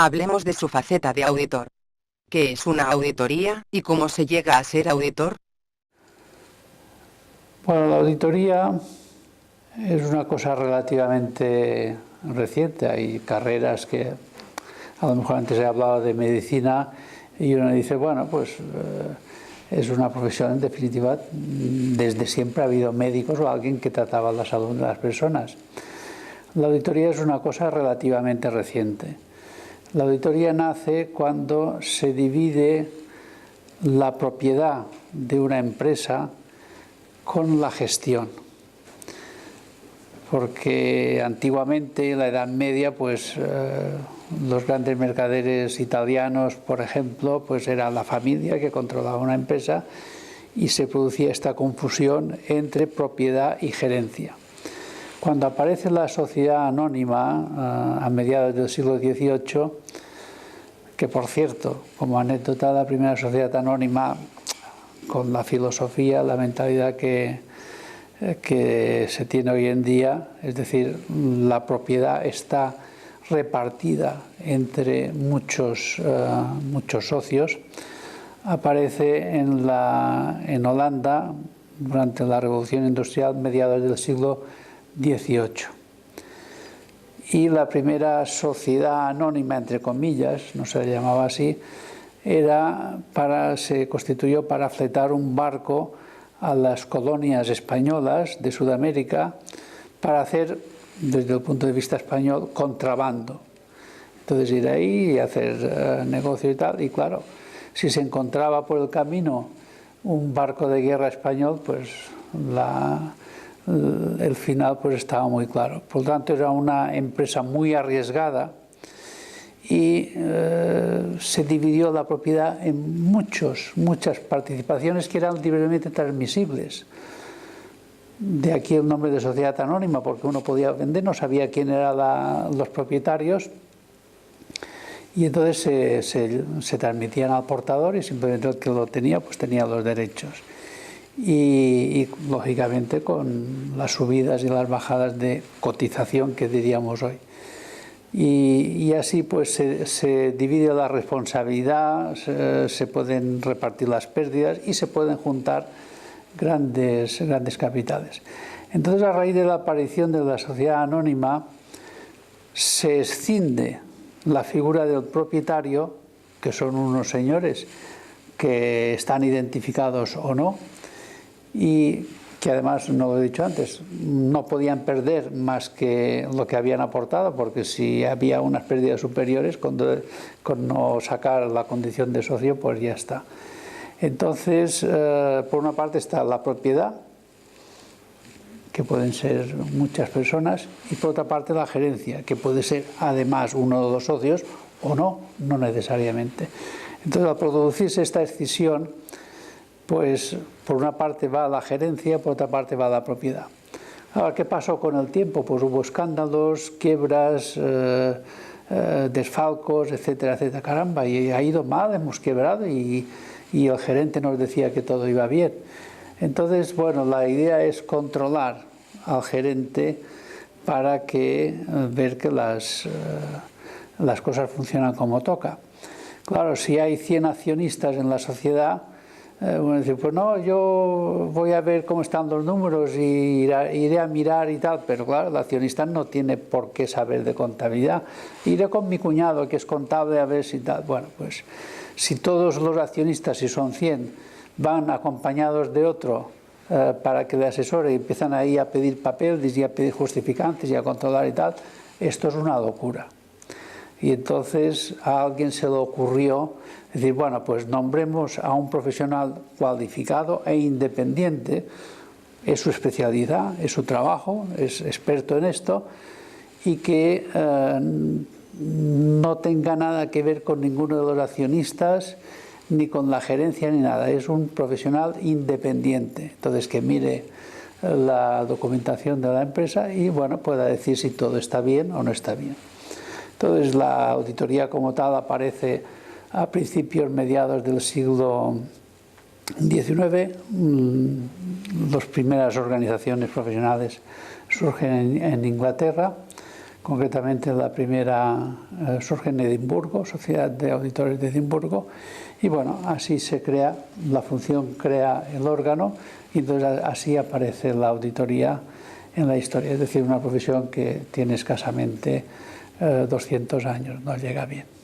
Hablemos de su faceta de auditor. ¿Qué es una auditoría y cómo se llega a ser auditor? Bueno, la auditoría es una cosa relativamente reciente. Hay carreras que a lo mejor antes he hablado de medicina y uno dice, bueno, pues es una profesión en definitiva. Desde siempre ha habido médicos o alguien que trataba la salud de las personas. La auditoría es una cosa relativamente reciente. La auditoría nace cuando se divide la propiedad de una empresa con la gestión. Porque antiguamente, en la Edad Media, pues los grandes mercaderes italianos, por ejemplo, pues era la familia que controlaba una empresa y se producía esta confusión entre propiedad y gerencia. Cuando aparece la sociedad anónima a mediados del siglo XVIII, que por cierto, como anécdota, la primera sociedad anónima, con la filosofía, la mentalidad que se tiene hoy en día, es decir, la propiedad está repartida entre muchos socios, aparece en Holanda durante la Revolución Industrial, mediados del siglo XVIII. Y la primera sociedad anónima, entre comillas, no se le llamaba así, se constituyó para fletar un barco a las colonias españolas de Sudamérica para hacer, desde el punto de vista español, contrabando. Entonces ir ahí y hacer negocio y tal, y claro, si se encontraba por el camino un barco de guerra español, pues el final pues estaba muy claro. Por lo tanto, era una empresa muy arriesgada y se dividió la propiedad en muchas participaciones que eran libremente transmisibles. De aquí el nombre de sociedad anónima, porque uno podía vender, no sabía quién eran los propietarios, y entonces se transmitían al portador y simplemente el que lo tenía pues tenía los derechos. Y lógicamente con las subidas y las bajadas de cotización que diríamos hoy. Y así pues se divide la responsabilidad, se pueden repartir las pérdidas y se pueden juntar grandes capitales. Entonces, a raíz de la aparición de la sociedad anónima, se escinde la figura del propietario, que son unos señores que están identificados o no, y que además, no lo he dicho antes, no podían perder más que lo que habían aportado, porque si había unas pérdidas superiores, con no sacar la condición de socio, pues ya está. Entonces, por una parte está la propiedad, que pueden ser muchas personas, y por otra parte la gerencia, que puede ser además uno de los socios o no necesariamente. Entonces, al producirse esta escisión, pues por una parte va la gerencia, por otra parte va la propiedad. Ahora, ¿qué pasó con el tiempo? Pues hubo escándalos, quiebras, desfalcos, etcétera, etcétera. Caramba, y ha ido mal, hemos quebrado y el gerente nos decía que todo iba bien. Entonces, bueno, la idea es controlar al gerente para ver que las cosas funcionan como toca. Claro, si hay 100 accionistas en la sociedad, uno dice, pues no, yo voy a ver cómo están los números y iré a mirar y tal, pero claro, el accionista no tiene por qué saber de contabilidad. Iré con mi cuñado, que es contable, a ver si tal. Bueno, pues si todos los accionistas, si son 100, van acompañados de otro para que le asesore y empiezan ahí a pedir papeles y a pedir justificantes y a controlar y tal, esto es una locura. Y entonces a alguien se le ocurrió decir, bueno, pues nombremos a un profesional cualificado e independiente, es su especialidad, es su trabajo, es experto en esto, y que no tenga nada que ver con ninguno de los accionistas, ni con la gerencia, ni nada. Es un profesional independiente. Entonces, que mire la documentación de la empresa y, bueno, pueda decir si todo está bien o no está bien. Entonces, la auditoría como tal aparece a principios, mediados del siglo XIX. Las primeras organizaciones profesionales surgen en Inglaterra, Concretamente la primera surge en Edimburgo, Sociedad de Auditores de Edimburgo, y bueno, así se crea, la función crea el órgano y entonces así aparece la auditoría en la historia, es decir, una profesión que tiene escasamente 200 años, no llega bien.